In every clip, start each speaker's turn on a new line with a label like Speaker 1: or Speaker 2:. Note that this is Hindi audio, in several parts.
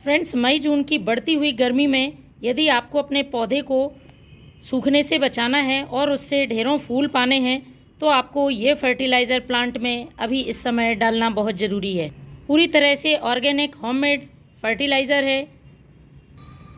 Speaker 1: फ्रेंड्स, मई जून की बढ़ती हुई गर्मी में यदि आपको अपने पौधे को सूखने से बचाना है और उससे ढेरों फूल पाने हैं तो आपको ये फर्टिलाइज़र प्लांट में अभी इस समय डालना बहुत ज़रूरी है। पूरी तरह से ऑर्गेनिक होममेड फर्टिलाइज़र है।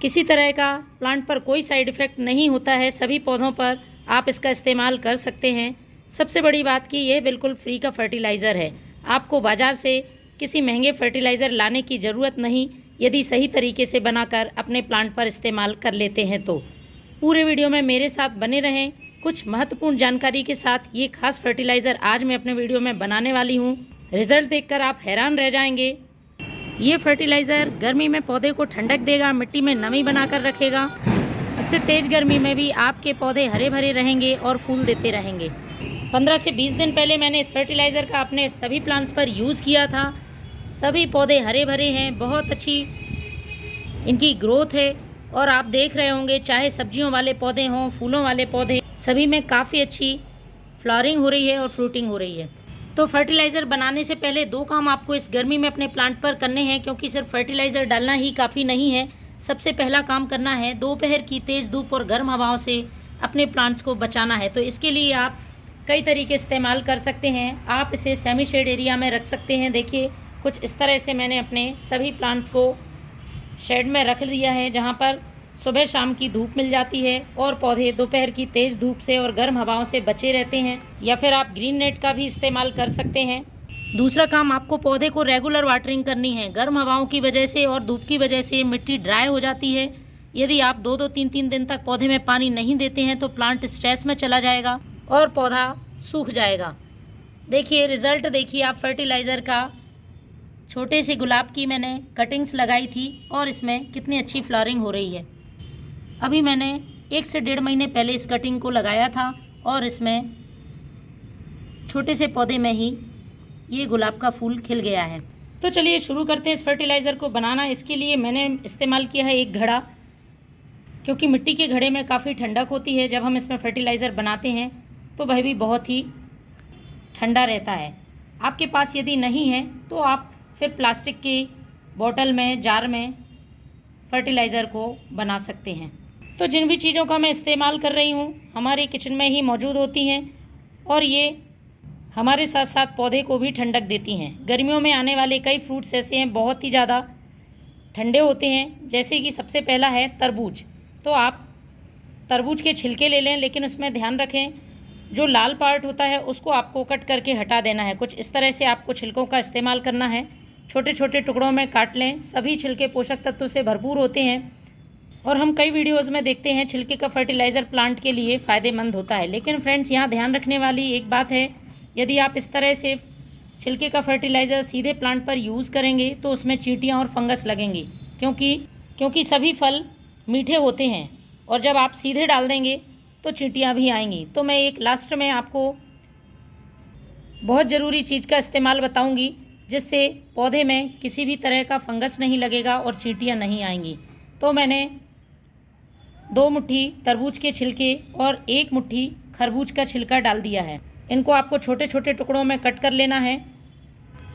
Speaker 1: किसी तरह का प्लांट पर कोई साइड इफ़ेक्ट नहीं होता है। सभी पौधों पर आप इसका इस्तेमाल कर सकते हैं। सबसे बड़ी बात कि यह बिल्कुल फ्री का फर्टिलाइज़र है। आपको बाज़ार से किसी महंगे फर्टिलाइज़र लाने की ज़रूरत नहीं, यदि सही तरीके से बनाकर अपने प्लांट पर इस्तेमाल कर लेते हैं तो। पूरे वीडियो में मेरे साथ बने रहें। कुछ महत्वपूर्ण जानकारी के साथ ये खास फर्टिलाइज़र आज मैं अपने वीडियो में बनाने वाली हूँ। रिजल्ट देखकर आप हैरान रह जाएंगे। ये फर्टिलाइज़र गर्मी में पौधे को ठंडक देगा, मिट्टी में नमी बनाकर रखेगा, जिससे तेज़ गर्मी में भी आपके पौधे हरे भरे रहेंगे और फूल देते रहेंगे। 15 से 20 दिन पहले मैंने इस फर्टिलाइज़र का अपने सभी प्लांट्स पर यूज़ किया था। सभी पौधे हरे भरे हैं, बहुत अच्छी इनकी ग्रोथ है और आप देख रहे होंगे चाहे सब्जियों वाले पौधे हों, फूलों वाले पौधे, सभी में काफ़ी अच्छी फ्लावरिंग हो रही है और फ्रूटिंग हो रही है। तो फर्टिलाइज़र बनाने से पहले दो काम आपको इस गर्मी में अपने प्लांट पर करने हैं, क्योंकि सिर्फ फर्टिलाइज़र डालना ही काफ़ी नहीं है। सबसे पहला काम करना है दोपहर की तेज़ धूप और गर्म हवाओं से अपने प्लांट्स को बचाना है। तो इसके लिए आप कई तरीके इस्तेमाल कर सकते हैं। आप इसे सेमी शेड एरिया में रख सकते हैं। देखिए कुछ इस तरह से मैंने अपने सभी प्लांट्स को शेड में रख दिया है, जहाँ पर सुबह शाम की धूप मिल जाती है और पौधे दोपहर की तेज़ धूप से और गर्म हवाओं से बचे रहते हैं। या फिर आप ग्रीन नेट का भी इस्तेमाल कर सकते हैं। दूसरा काम, आपको पौधे को रेगुलर वाटरिंग करनी है। गर्म हवाओं की वजह से और धूप की वजह से मिट्टी ड्राई हो जाती है। यदि आप 2-2, 3-3 दिन तक पौधे में पानी नहीं देते हैं तो प्लांट स्ट्रेस में चला जाएगा और पौधा सूख जाएगा। देखिए रिज़ल्ट देखिए आप फर्टिलाइज़र का। छोटे से गुलाब की मैंने कटिंग्स लगाई थी और इसमें कितनी अच्छी फ्लावरिंग हो रही है। अभी मैंने 1 से 1.5 महीने पहले इस कटिंग को लगाया था और इसमें छोटे से पौधे में ही ये गुलाब का फूल खिल गया है। तो चलिए शुरू करते हैं इस फर्टिलाइज़र को बनाना। इसके लिए मैंने इस्तेमाल किया है एक घड़ा, क्योंकि मिट्टी के घड़े में काफ़ी ठंडक होती है। जब हम इसमें फर्टिलाइज़र बनाते हैं तो वह भी बहुत ही ठंडा रहता है। आपके पास यदि नहीं है तो आप फिर प्लास्टिक की बोतल में, जार में फर्टिलाइज़र को बना सकते हैं। तो जिन भी चीज़ों का मैं इस्तेमाल कर रही हूँ हमारे किचन में ही मौजूद होती हैं और ये हमारे साथ साथ पौधे को भी ठंडक देती हैं। गर्मियों में आने वाले कई फ्रूट्स ऐसे हैं बहुत ही ज़्यादा ठंडे होते हैं, जैसे कि सबसे पहला है तरबूज। तो आप तरबूज के छिलके ले लें, लेकिन उसमें ध्यान रखें जो लाल पार्ट होता है उसको आपको कट करके हटा देना है। कुछ इस तरह से आपको छिलकों का इस्तेमाल करना है। छोटे छोटे टुकड़ों में काट लें। सभी छिलके पोषक तत्वों से भरपूर होते हैं और हम कई वीडियोस में देखते हैं छिलके का फर्टिलाइज़र प्लांट के लिए फ़ायदेमंद होता है। लेकिन फ्रेंड्स यहाँ ध्यान रखने वाली एक बात है, यदि आप इस तरह से छिलके का फर्टिलाइज़र सीधे प्लांट पर यूज़ करेंगे तो उसमें चींटियाँ और फंगस लगेंगी, क्योंकि सभी फल मीठे होते हैं और जब आप सीधे डाल देंगे तो चींटियाँ भी आएंगी। तो मैं एक लास्ट में आपको बहुत ज़रूरी चीज़ का इस्तेमाल बताऊँगी, जिससे पौधे में किसी भी तरह का फंगस नहीं लगेगा और चींटियाँ नहीं आएंगी। तो मैंने 2 मुट्ठी तरबूज के छिलके और 1 मुट्ठी खरबूज का छिलका डाल दिया है। इनको आपको छोटे छोटे टुकड़ों में कट कर लेना है।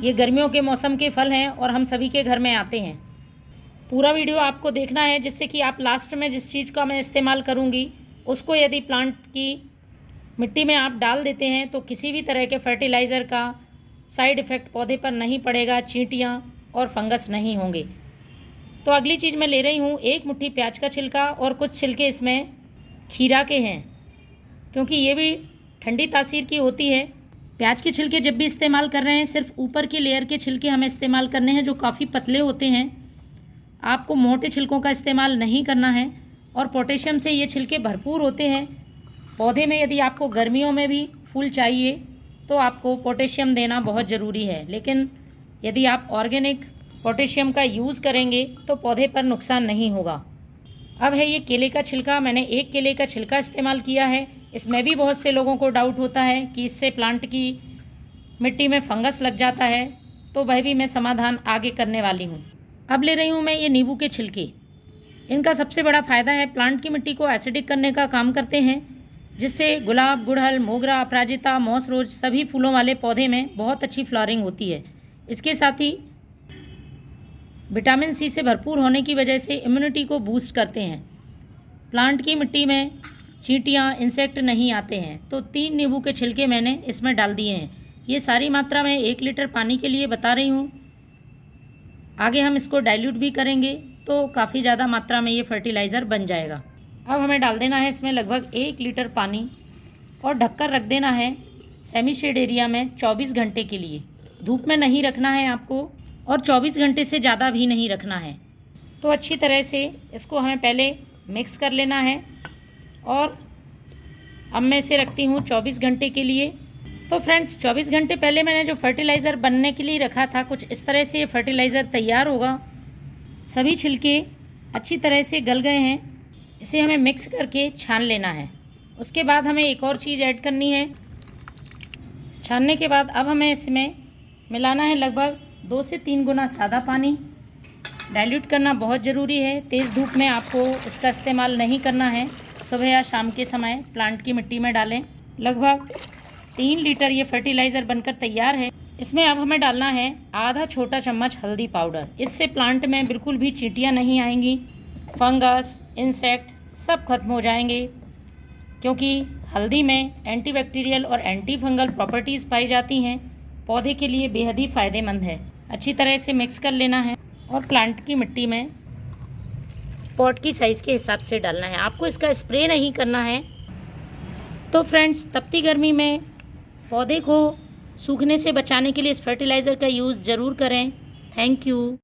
Speaker 1: ये गर्मियों के मौसम के फल हैं और हम सभी के घर में आते हैं। पूरा वीडियो आपको देखना है, जिससे कि आप लास्ट में जिस चीज़ का मैं इस्तेमाल करूँगी उसको यदि प्लांट की मिट्टी में आप डाल देते हैं तो किसी भी तरह के फर्टिलाइज़र का साइड इफ़ेक्ट पौधे पर नहीं पड़ेगा, चींटियाँ और फंगस नहीं होंगे। तो अगली चीज़ मैं ले रही हूँ 1 मुट्ठी प्याज का छिलका और कुछ छिलके इसमें खीरा के हैं, क्योंकि ये भी ठंडी तासीर की होती है। प्याज के छिलके जब भी इस्तेमाल कर रहे हैं सिर्फ ऊपर के लेयर के छिलके हमें इस्तेमाल करने हैं, जो काफ़ी पतले होते हैं। आपको मोटे छिलकों का इस्तेमाल नहीं करना है और पोटेशियम से ये छिलके भरपूर होते हैं। पौधे में यदि आपको गर्मियों में भी फूल चाहिए तो आपको पोटेशियम देना बहुत ज़रूरी है, लेकिन यदि आप ऑर्गेनिक पोटेशियम का यूज़ करेंगे तो पौधे पर नुकसान नहीं होगा। अब है ये केले का छिलका। मैंने 1 केले का छिलका इस्तेमाल किया है। इसमें भी बहुत से लोगों को डाउट होता है कि इससे प्लांट की मिट्टी में फंगस लग जाता है, तो वह भी मैं समाधान आगे करने वाली हूँ। अब ले रही हूँ मैं ये नींबू के छिलके। इनका सबसे बड़ा फ़ायदा है प्लांट की मिट्टी को एसिडिक करने का काम करते हैं, जिससे गुलाब, गुड़हल, मोगरा, अपराजिता, मॉस रोज सभी फूलों वाले पौधे में बहुत अच्छी फ्लावरिंग होती है। इसके साथ ही विटामिन सी से भरपूर होने की वजह से इम्यूनिटी को बूस्ट करते हैं। प्लांट की मिट्टी में चींटियाँ, इंसेक्ट नहीं आते हैं। तो 3 नींबू के छिलके मैंने इसमें डाल दिए हैं। ये सारी मात्रा मैं 1 लीटर पानी के लिए बता रही हूँ। आगे हम इसको डाइल्यूट भी करेंगे तो काफ़ी ज़्यादा मात्रा में ये फर्टिलाइज़र बन जाएगा। अब हमें डाल देना है इसमें लगभग 1 लीटर पानी और ढककर रख देना है सेमी शेड एरिया में 24 घंटे के लिए। धूप में नहीं रखना है आपको और 24 घंटे से ज़्यादा भी नहीं रखना है। तो अच्छी तरह से इसको हमें पहले मिक्स कर लेना है और अब मैं इसे रखती हूँ 24 घंटे के लिए। तो फ्रेंड्स 24 घंटे पहले मैंने जो फर्टिलाइज़र बनने के लिए रखा था, कुछ इस तरह से ये फर्टिलाइज़र तैयार होगा। सभी छिलके अच्छी तरह से गल गए हैं। इसे हमें मिक्स करके छान लेना है। उसके बाद हमें एक और चीज़ ऐड करनी है। छानने के बाद अब हमें इसमें मिलाना है लगभग 2 से 3 गुना सादा पानी। डाइल्यूट करना बहुत ज़रूरी है। तेज़ धूप में आपको इसका इस्तेमाल नहीं करना है। सुबह या शाम के समय प्लांट की मिट्टी में डालें। लगभग 3 लीटर ये फर्टिलाइज़र बनकर तैयार है। इसमें अब हमें डालना है आधा छोटा चम्मच हल्दी पाउडर। इससे प्लांट में बिल्कुल भी चींटियाँ नहीं आएंगी, फंगस, इंसेक्ट सब खत्म हो जाएंगे, क्योंकि हल्दी में एंटीबैक्टीरियल और एंटी फंगल प्रॉपर्टीज़ पाई जाती हैं। पौधे के लिए बेहद ही फ़ायदेमंद है। अच्छी तरह से मिक्स कर लेना है और प्लांट की मिट्टी में पॉट की साइज़ के हिसाब से डालना है। आपको इसका स्प्रे नहीं करना है। तो फ्रेंड्स, तपती गर्मी में पौधे को सूखने से बचाने के लिए इस फर्टिलाइज़र का यूज़ ज़रूर करें। Thank you.